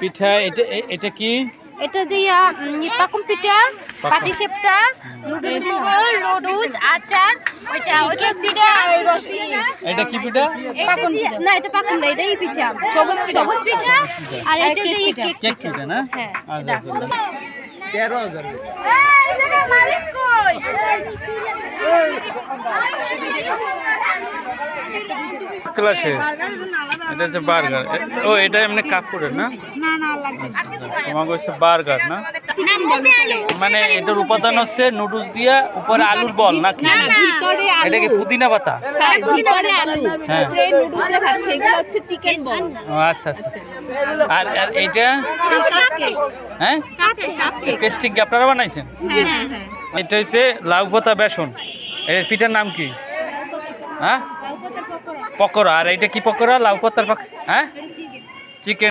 পিঠা এটা এটা কি? এটা যে পাকুম পিঠা, পাটিসাপটা, নুডলস, আচার, ওইটা পিঠা, ওই রসটি। এটা কি পিঠা? না এটা পাকুম না, এটাই পিঠা, সবুজ পিঠা। আর এটা যে কেক পিঠা না? হ্যাঁ। আচ্ছা আচ্ছা 13,000 মালিক কই? ক্লাসে এটা হচ্ছে বার্গার। ও এটা এমনি কাপড়ের না? তোমাকে হচ্ছে বার্গার না? মানে এটার উপাদান হচ্ছে নুডলস দিয়া উপরে আলুর বল নাকি? এটা কি পুদিনা পাতা? হ্যাঁ ও আচ্ছা আচ্ছা। আর এইটা হ্যাঁ পেস্ট্রি কি আপনারা বানাইছেন? এটা হচ্ছে লাউ পাতা বেসন। এর পিঠার নাম কি? হ্যাঁ পকোড়া। আর এইটা কি পকোড়া? লাউ পাতার হ্যাঁ চিকেন।